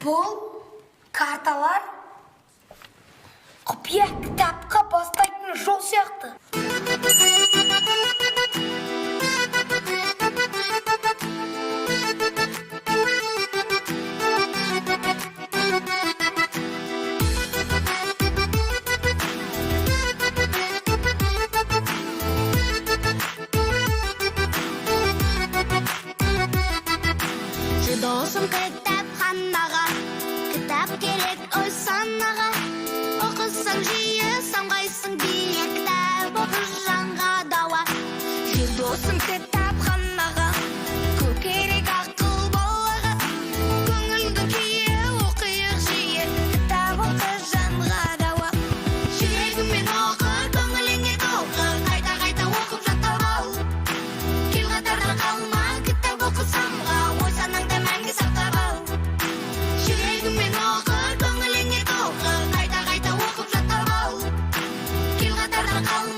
Бұл карталар құпия кітапқа бастайтын жол сияқты. Досым кітапханаға, кітап керек ой санаға. Оқысаң жиі самғайсың биік, кітап оқы жанға дауа. Жүр досым кітапханаға, көп керек ақыл балаға. Көңілдің күйі оқиық жиі, кітап оқы жанға дауа. Жүрегімен оқы, көңіліңе толқы, қайта-қайта оқып жаттап ал. Кел қатарда қалма, кітап оқы самға, ой санаңда мәңгі сақтап ал. Жүрегімен оқы, көңіліңе толқы, қайта-қайта оқып жаттап ал. Кел қатарда қалма.